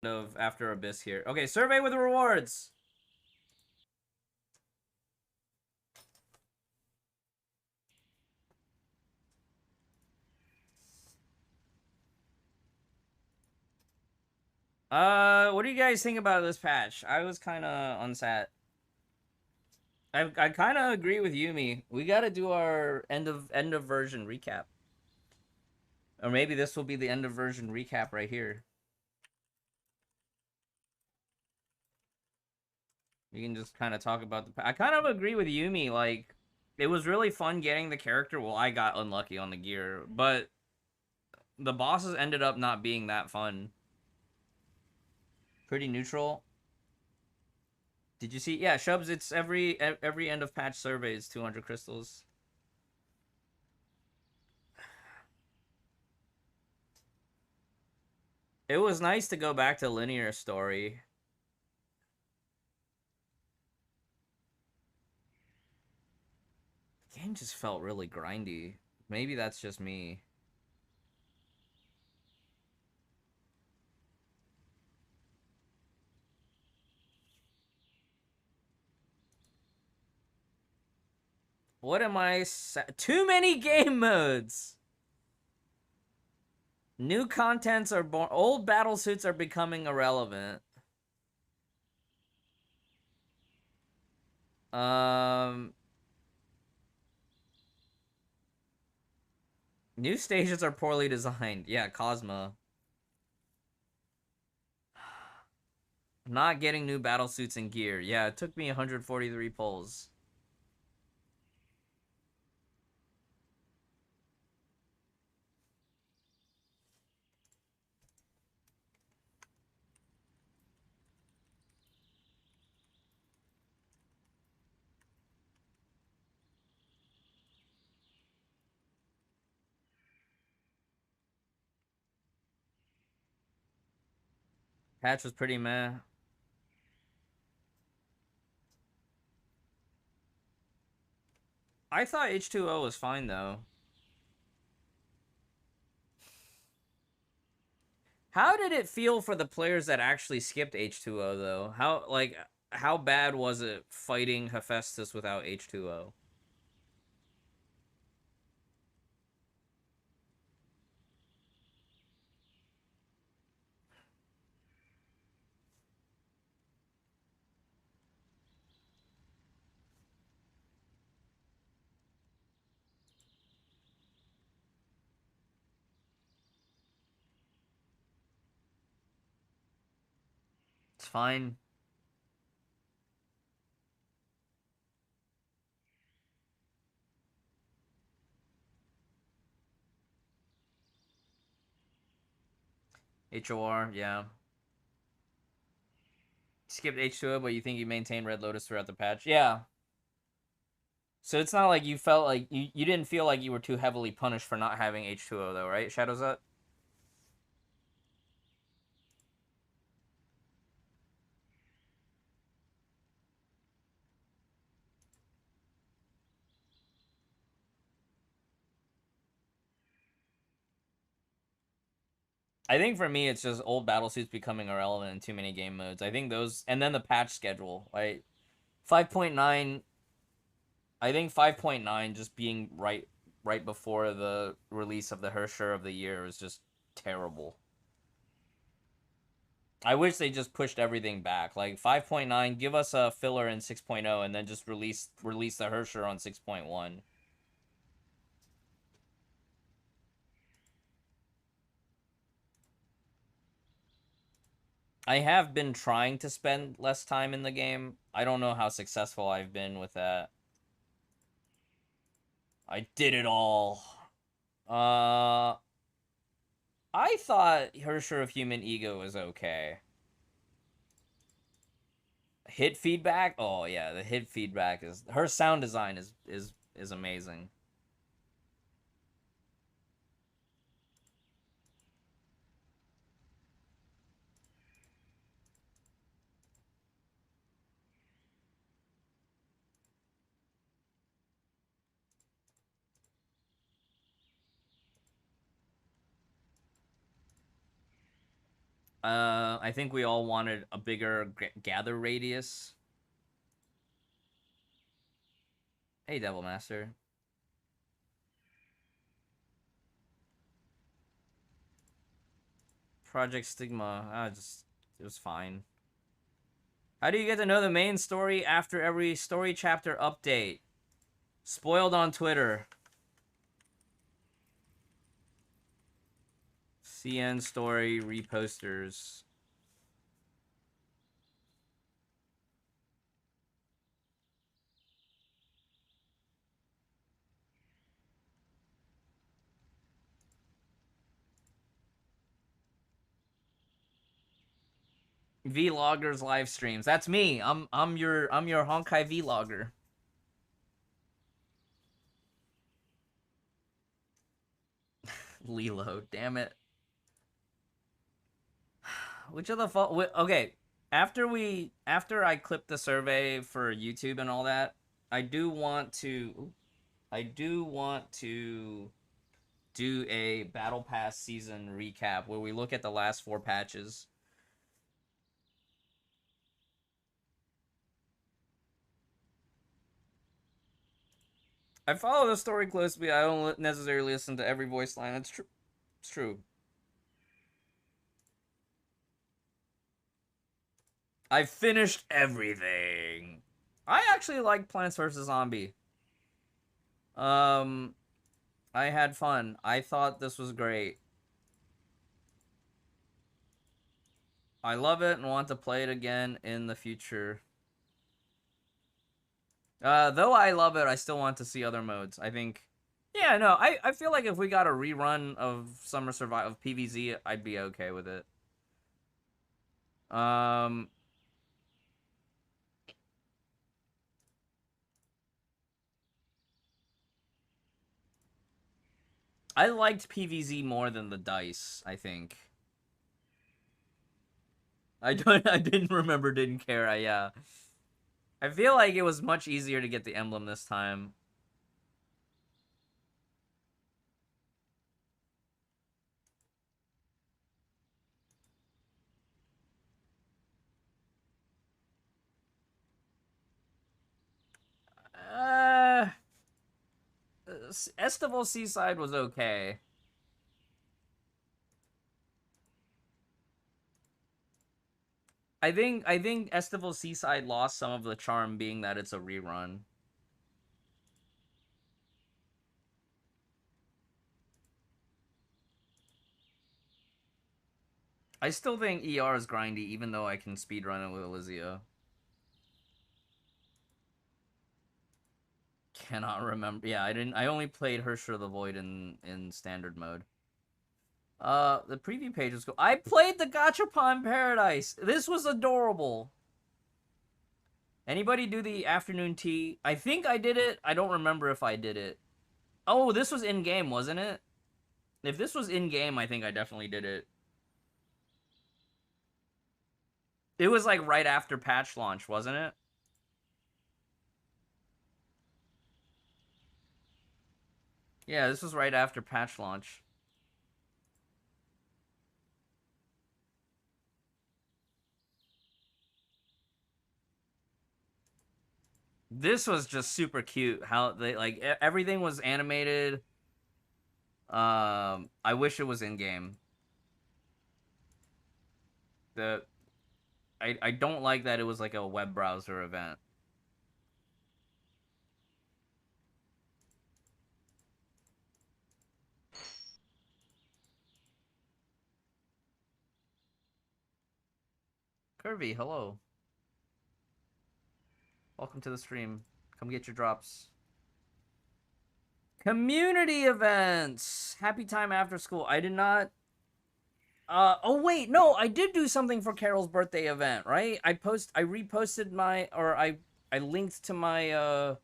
of after Abyss here. Okay, survey with rewards. What do you guys think about this patch? I was kind of unsat. I kind of agree with Yumi. We got to do our end of version recap, or maybe this will be the end of version recap right here. You can just kind of talk about the. I kind of agree with Yumi. Like, it was really fun getting the character. Well, I got unlucky on the gear, but the bosses ended up not being that fun. Pretty neutral. Did you see? Yeah, Shubs. It's every end of patch survey is 200 crystals. It was nice to go back to linear story. The game just felt really grindy. Maybe that's just me. What am I? Too many game modes. New contents are born. Old battlesuits are becoming irrelevant. Um, New stages are poorly designed. Yeah, Cosmo. Not getting new battlesuits and gear. Yeah, it took me 143 pulls. Patch was pretty meh. I thought H2O was fine though. How did it feel for the players that actually skipped H2O though? How bad was it fighting Hephaestus without H2O? It's fine. HOR, yeah. Skipped H2O, but you think you maintained Red Lotus throughout the patch? Yeah. So it's not like you felt like you didn't feel like you were too heavily punished for not having H2O though, right? Shadows up? I think for me it's just old battlesuits becoming irrelevant in too many game modes. I think those and then the patch schedule, right? 5.9 I think 5.9 just being right before the release of the Herrscher of the Year was just terrible. I wish they just pushed everything back. Like 5.9, give us a filler in 6.0 and then just release the Herrscher on 6.1. I have been trying to spend less time in the game. I don't know how successful I've been with that. I did it all. Uh I thought Herrscher of Human Ego was okay. Hit feedback? Oh yeah, the hit feedback is her sound design is amazing. I think we all wanted a bigger gather radius. Hey, Devil Master. Project Stigma. It was fine. How do you get to know the main story after every story chapter update? Spoiled on Twitter. CN story reposters. Vloggers live streams. That's me. I'm your Honkai vlogger. Lilo, damn it. Which of the okay, after I clip the survey for YouTube and all that, I do want to do a Battle Pass season recap where we look at the last 4 patches. I follow the story closely. I don't necessarily listen to every voice line. That's true. It's true. I finished everything. I actually like Plants vs. Zombie. I had fun. I thought this was great. I love it and want to play it again in the future. Though I love it, I still want to see other modes. I think, yeah, no, I feel like if we got a rerun of Summer Survival of PvZ, I'd be okay with it. I liked PvZ more than the dice, I think. I didn't remember, didn't care. Yeah. I feel like it was much easier to get the emblem this time. Estival Seaside was okay. I think Estival Seaside lost some of the charm being that it's a rerun. I still think ER is grindy, even though I can speedrun it with Elysia. Cannot remember. Yeah, I only played Herrscher the Void in standard mode. The preview page was cool. I played the Gachapon Paradise. This was adorable. Anybody do the afternoon tea? I think I did it. I don't remember if I did it. Oh, this was in-game, wasn't it? If this was in-game, I think I definitely did it. It was like right after patch launch, wasn't it? Yeah, this was right after patch launch. This was just super cute. How they like everything was animated. I wish it was in game. The I don't like that it was like a web browser event. Curvy, hello. Welcome to the stream. Come get your drops. Community events. Happy time after school. I did not. Oh wait, no, I did do something for Carol's birthday event, right? I reposted I linked to my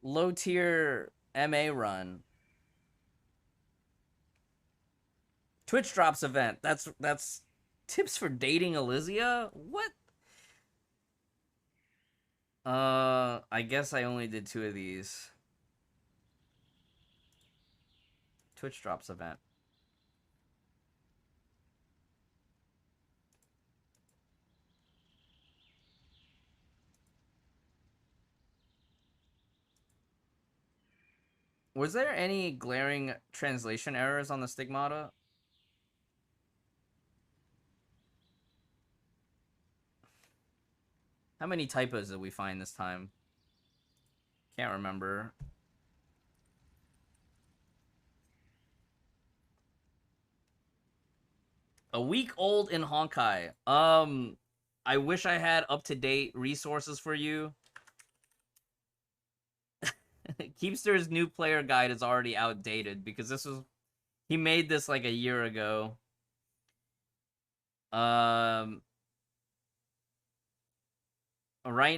low tier MA run. Twitch drops event. That's tips for dating Elysia? What? I guess I only did 2 of these. Twitch drops event. Was there any glaring translation errors on the Stigmata? How many typos did we find this time? Can't remember. A week old in Honkai. I wish I had up-to-date resources for you. Keepster's new player guide is already outdated because he made this like a year ago. Right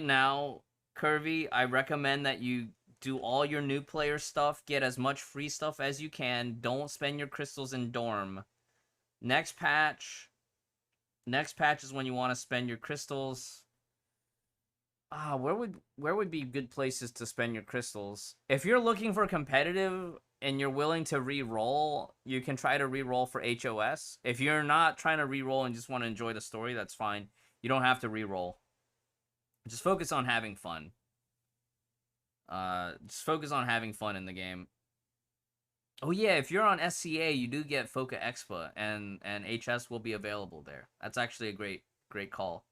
now, Curvy, I recommend that you do all your new player stuff, get as much free stuff as you can. Don't spend your crystals in dorm. Next patch is when you want to spend your crystals. Where would be good places to spend your crystals? If you're looking for competitive and you're willing to re-roll, you can try to re-roll for HOS. If you're not trying to re-roll and just want to enjoy the story, that's fine. You don't have to re-roll. Just focus on having fun. Just focus on having fun in the game. Oh yeah, if you're on SCA, you do get Foca Expa, and HS will be available there. That's actually a great call.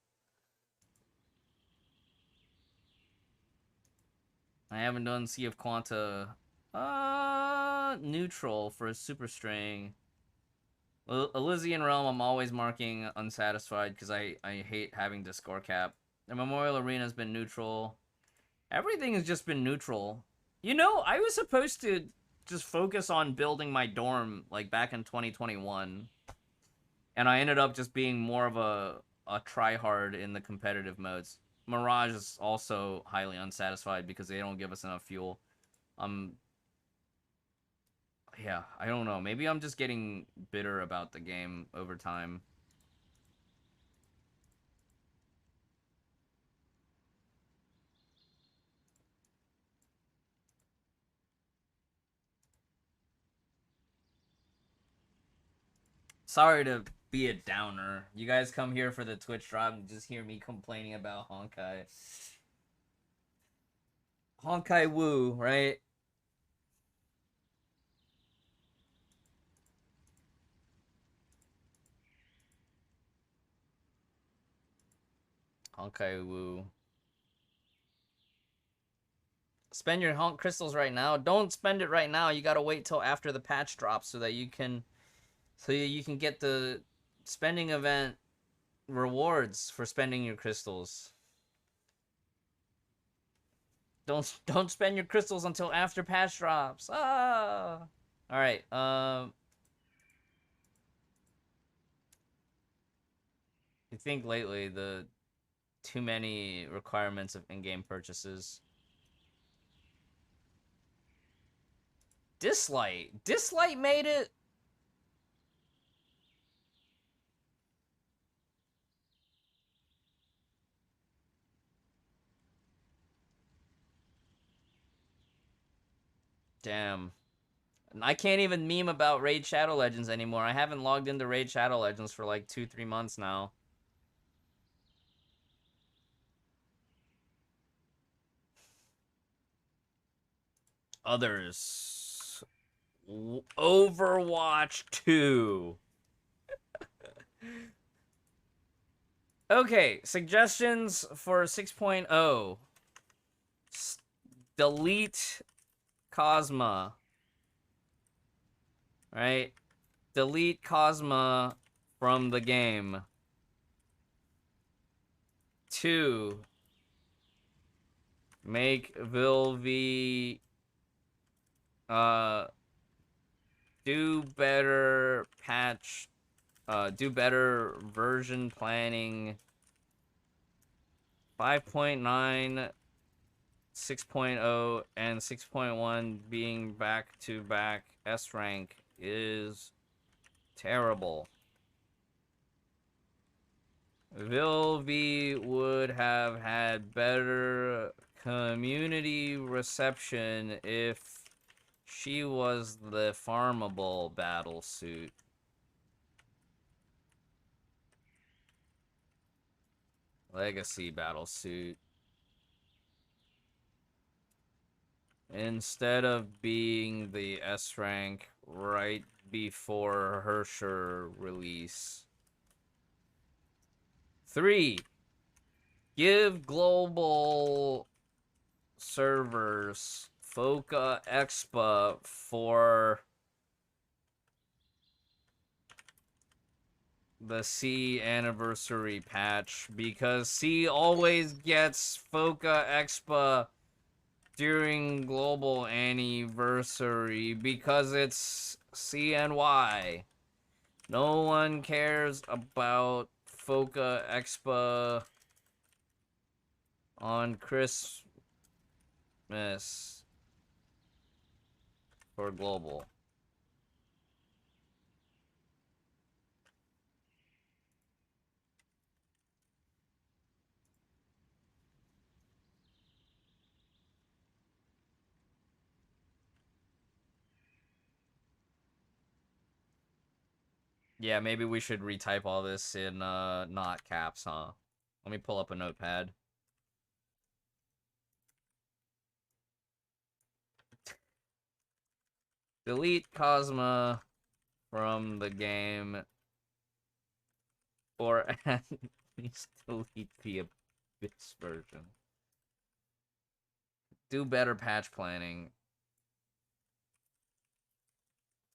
I haven't done Sea of Quanta. Neutral for a super string. Elysian Realm, I'm always marking unsatisfied because I hate having to score cap. The Memorial Arena has been neutral. Everything has just been neutral. You know, I was supposed to just focus on building my dorm like back in 2021, and I ended up just being more of a tryhard in the competitive modes. Mirage is also highly unsatisfied because they don't give us enough fuel. Yeah, I don't know. Maybe I'm just getting bitter about the game over time. Sorry to be a downer. You guys come here for the Twitch drop and just hear me complaining about Honkai. Honkai Woo, right? Honkai Woo. Spend your honk crystals right now. Don't spend it right now. You gotta wait till after the patch drops so that you can get the spending event rewards for spending your crystals. Don't spend your crystals until after patch drops. Ah. All right. I think lately the too many requirements of in-game purchases. Dislight made it. Damn. I can't even meme about Raid Shadow Legends anymore. I haven't logged into Raid Shadow Legends for like 2-3 months now. Others. Overwatch 2. Okay, suggestions for 6.0. Delete Cosma. Right? Delete Cosma from the game. 2. Make Vill-V do better patch, do better version planning. 5.9, 6.0, and 6.1 being back-to-back S rank is terrible. Vill-V would have had better community reception if she was the farmable battlesuit. Legacy battlesuit. instead of being the S rank right before Herrscher release. 3. Give global servers Foca Expa for the C anniversary patch, because C always gets Foca Expa during global anniversary because it's CNY. No one cares about Foca Expa on Christmas for global. Yeah, maybe we should retype all this in not caps, huh? Let me pull up a notepad. Delete Cosma from the game, or at least delete the Abyss version. Do better patch planning.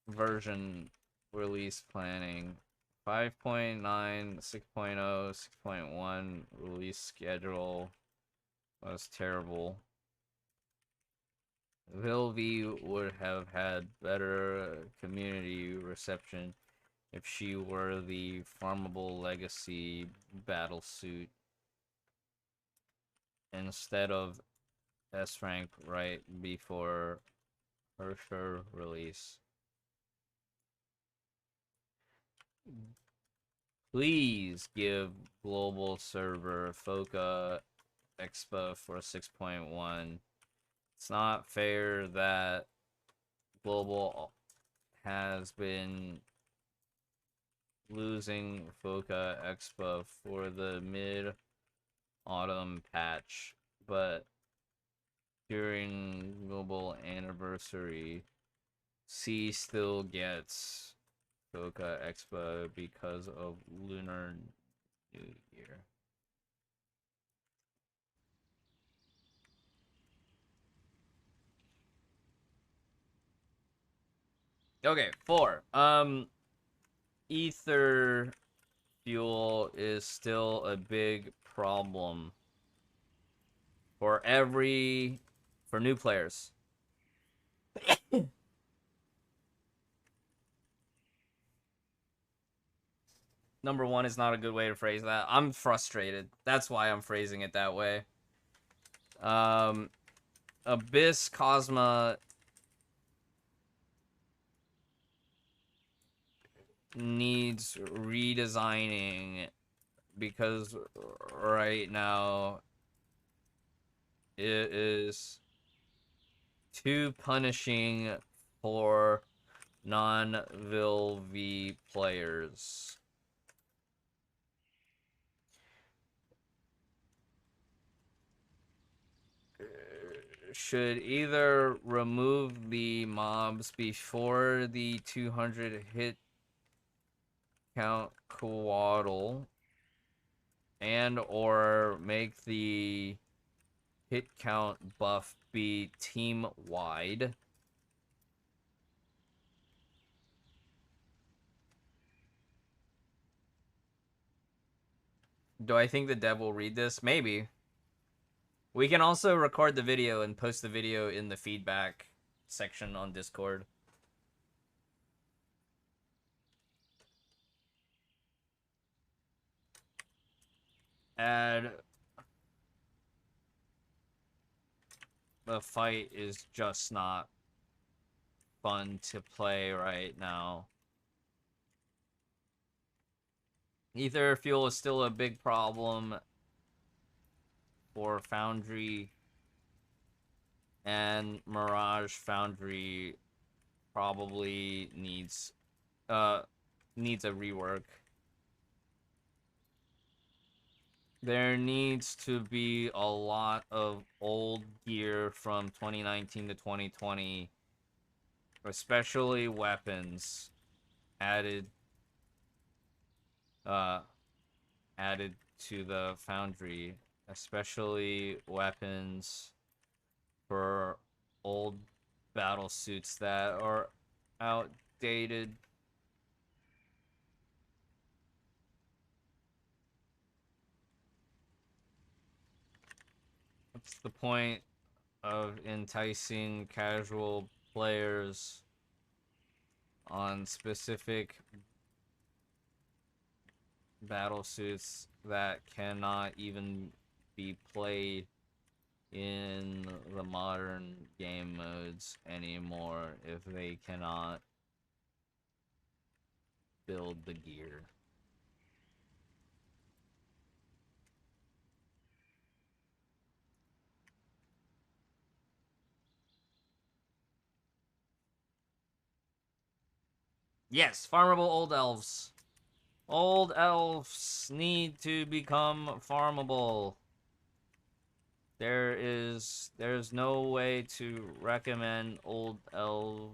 Version release planning. 5.9, 6.0, 6.1 release schedule. That was terrible. Vill-V would have had better community reception if she were the farmable legacy battlesuit instead of S rank right before Herrscher release. Please give global server Foca Expo for 6.1. It's not fair that global has been losing Foca Expo for the mid-autumn patch, but during global anniversary, C still gets Foca Expo because of Lunar New Year. Okay, 4. Ether fuel is still a big problem for new players. Number 1 is not a good way to phrase that. I'm frustrated. That's why I'm phrasing it that way. Abyss Cosma needs redesigning because right now it is too punishing for non-Vill-V players. Should either remove the mobs before the 200 hit count coatl and or make the hit count buff be team wide. Do I think the dev will read this? Maybe. We can also record the video and post the video in the feedback section on Discord. And the fight is just not fun to play right now. Ether fuel is still a big problem for Foundry, and Mirage Foundry probably needs a rework. There needs to be a lot of old gear from 2019 to 2020, especially weapons, added uh added to the Foundry, especially weapons for old battle suits that are outdated. What's the point of enticing casual players on specific battle suits that cannot even be played in the modern game modes anymore if they cannot build the gear? Yes, farmable old elves. Old elves need to become farmable. There's no way to recommend old elves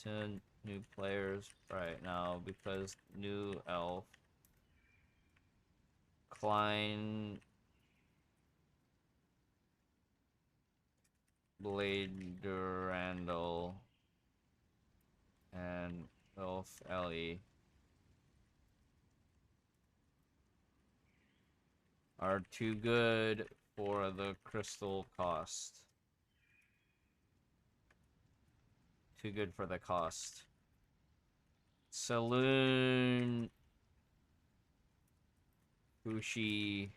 to new players right now because new elf Klein Blade Durandal and Elf Ellie are too good for the crystal cost. Too good for the cost. Saloon, Fushi,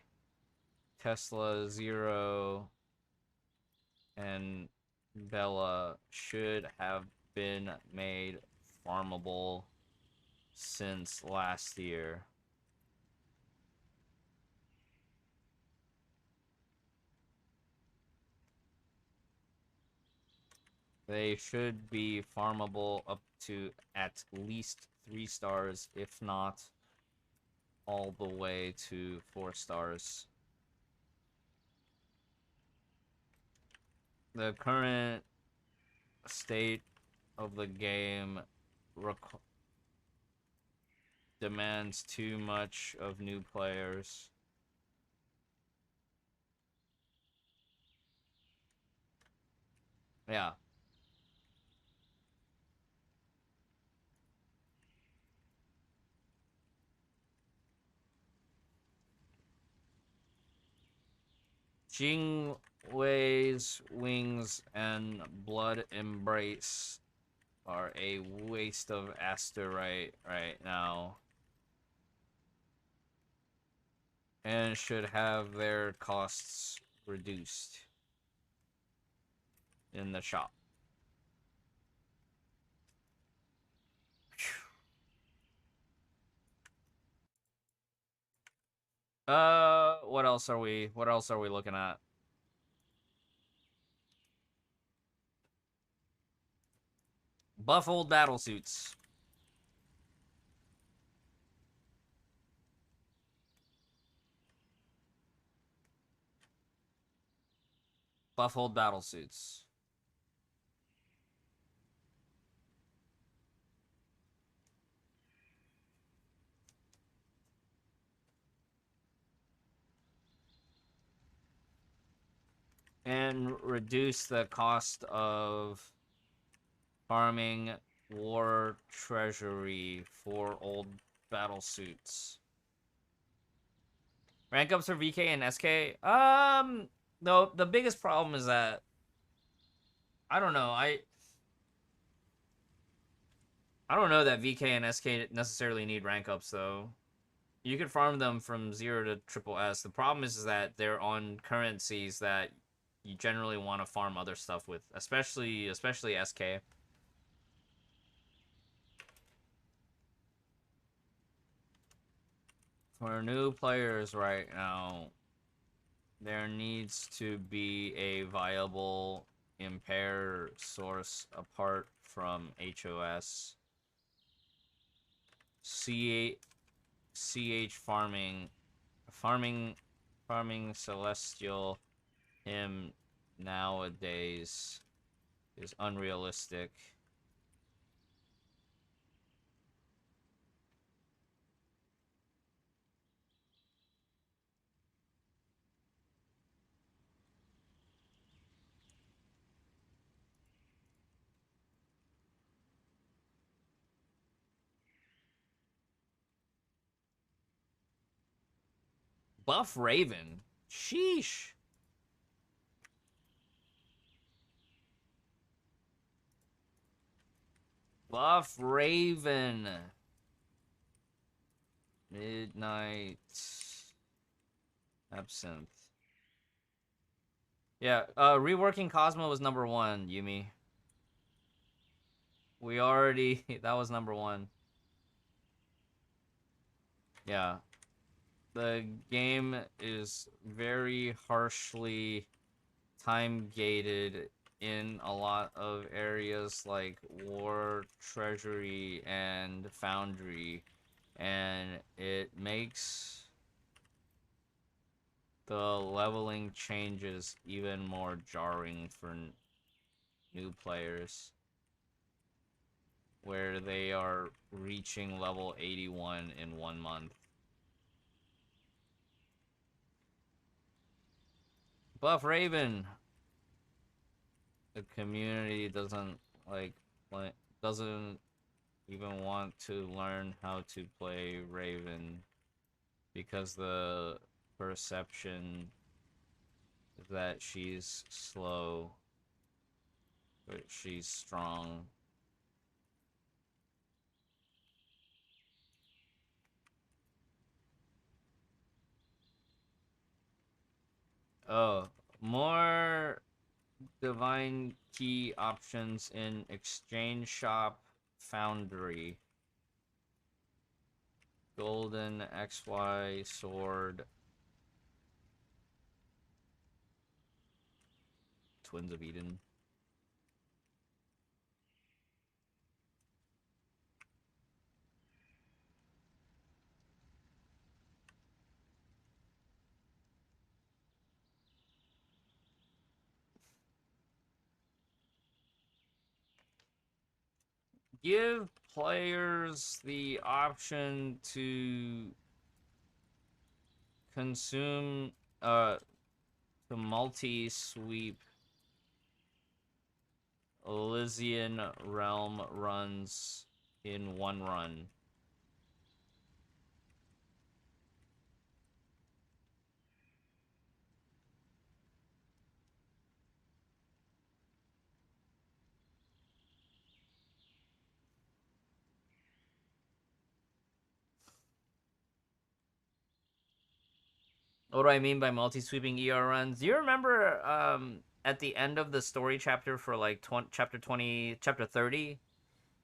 Tesla Zero, and Bella should have been made farmable since last year. They should be farmable up to at least 3 stars, if not all the way to 4 stars. The current state of the game demands too much of new players. Yeah. Jingwei's wings and blood embrace are a waste of asterite right now. And should have their costs reduced in the shop. What else are we looking at? Buff old battlesuits. Buff old battlesuits. And reduce the cost of farming war treasury for old battlesuits. Rank ups for VK and SK? No, the biggest problem is that I don't know. I don't know that VK and SK necessarily need rank ups though. You can farm them from 0 to triple S. The problem is that they're on currencies that you generally want to farm other stuff with, especially SK. For new players right now, there needs to be a viable impair source apart from HOS. CH farming celestial him nowadays is unrealistic. Buff Raven. Sheesh. Buff Raven. Midnight Absinthe. Yeah, reworking Cosmo was number 1, Yumi. We already that was number 1. Yeah. The game is very harshly time gated in a lot of areas like War, Treasury, and Foundry, and it makes the leveling changes even more jarring for new players, where they are reaching level 81 in 1 month. Buff Raven! The community doesn't, like, doesn't even want to learn how to play Raven because the perception that she's slow, but she's strong. Oh, more divine key options in exchange shop Foundry. Golden XY sword. Twins of Eden. Give players the option to consume the multi-sweep Elysian realm runs in 1 run. What do I mean by multi-sweeping ER runs? Do you remember at the end of the story chapter for like chapter 20, chapter 30,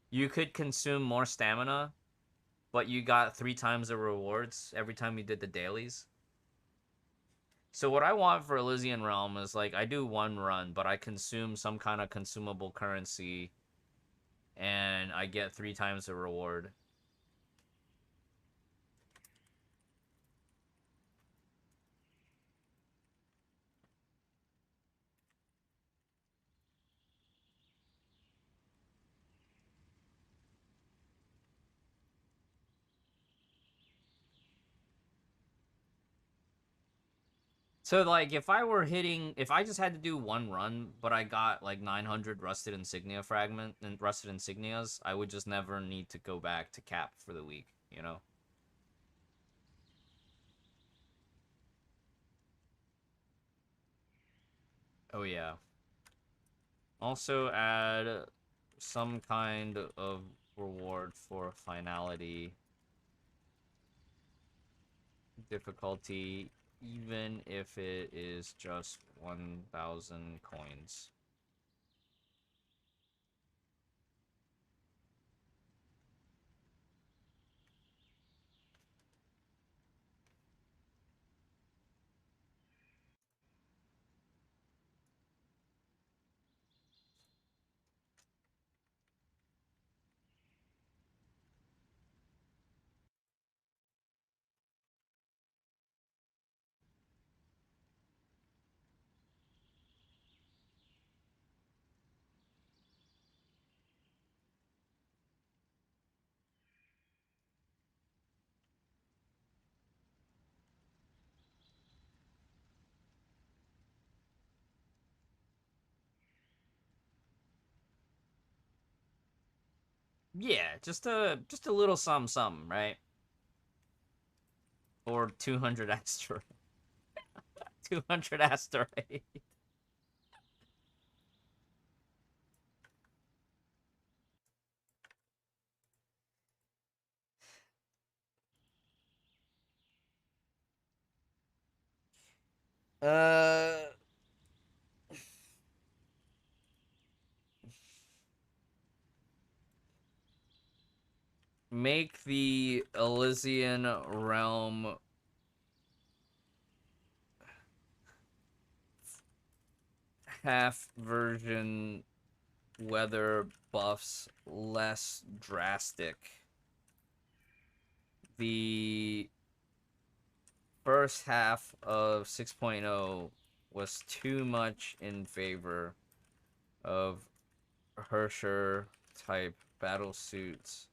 you could consume more stamina, but you got 3 times the rewards every time you did the dailies? So what I want for Elysian Realm is, like, I do 1 run, but I consume some kind of consumable currency, and I get 3 times the reward. So, like, if I just had to do 1 run, but I got, like, 900 rusted insignia and rusted insignias, I would just never need to go back to cap for the week, you know? Oh, yeah. Also add some kind of reward for finality difficulty, even if it is just 1,000 coins. Yeah, just a little some, right? Or 200 asteroid. 200 asteroid. Uh make the Elysian realm half version weather buffs less drastic. The first half of 6.0 was too much in favor of Herrscher type battle suits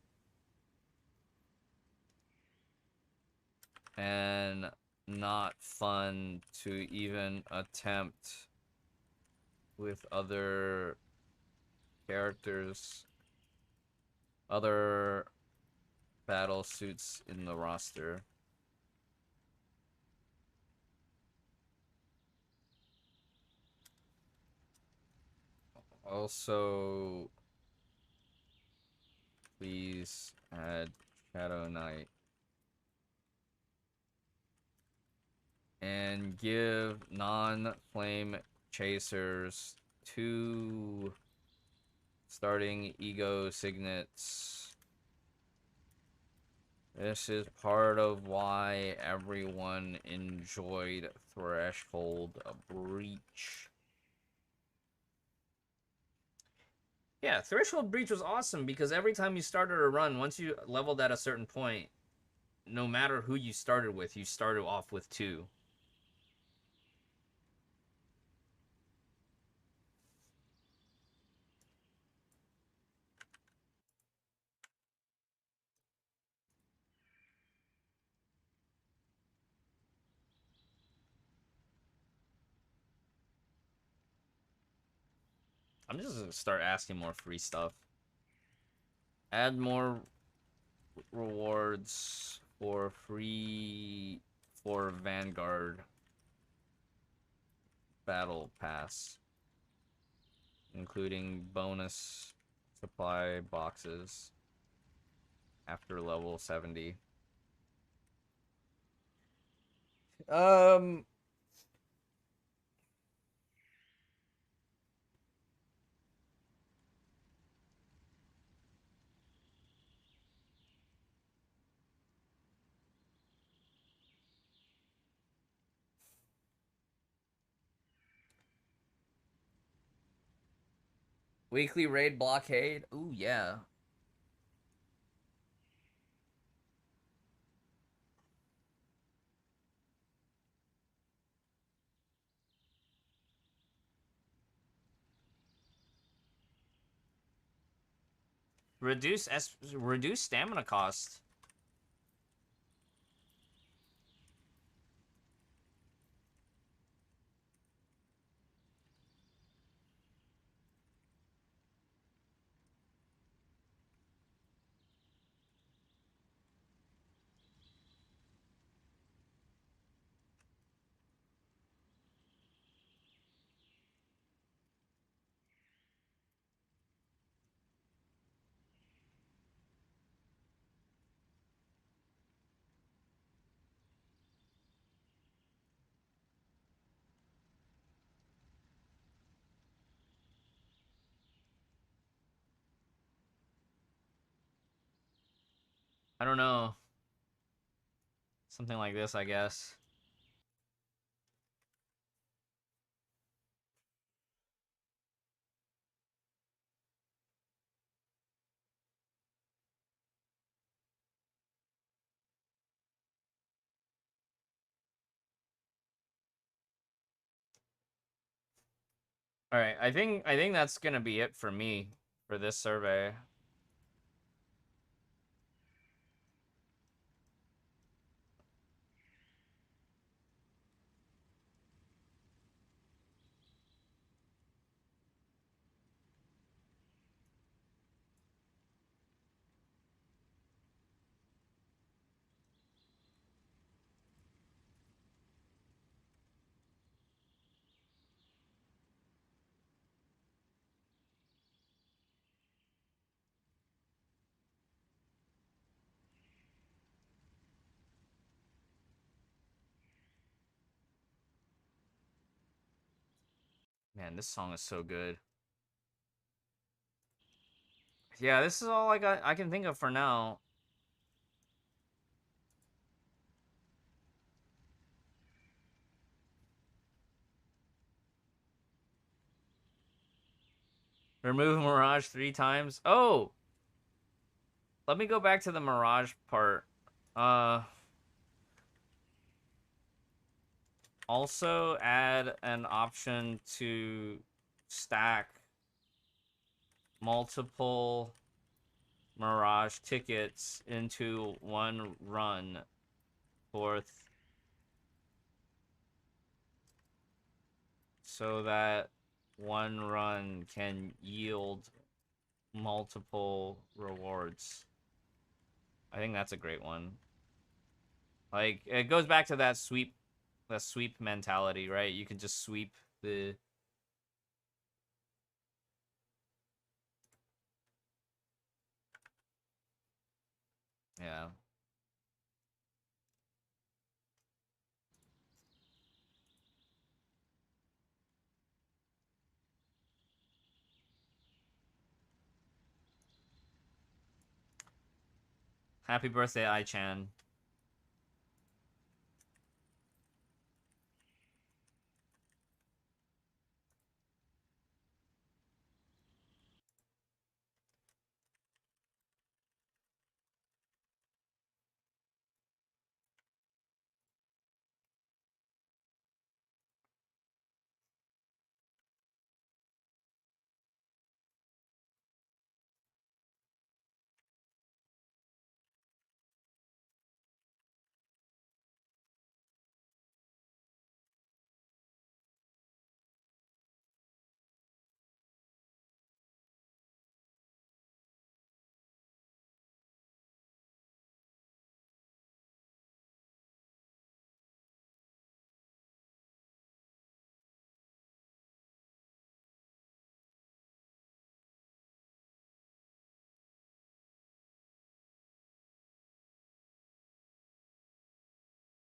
and not fun to even attempt with other characters, other battle suits in the roster. Also, please add Shadow Knight and give non-Flamechasers 2 starting ego signets. This is part of why everyone enjoyed Threshold Breach. Yeah, Threshold Breach was awesome because every time you started a run, once you leveled at a certain point, no matter who you started with, you started off with 2. I'm just gonna start asking more free stuff. Add more rewards for free for Vanguard Battle Pass, including bonus supply boxes after level 70. Um, weekly raid blockade. Ooh, yeah. Reduce stamina cost. I don't know. Something like this, I guess. All right, I think that's gonna be it for me for this survey. Man, this song is so good. Yeah, this is all I can think of for now. Remove Mirage 3 times. Oh! Let me go back to the Mirage part. Also add an option to stack multiple Mirage tickets into one run so that one run can yield multiple rewards. I think that's a great one. Like, it goes back to that sweep mentality, right? You can just sweep the... Yeah. Happy birthday, I-chan.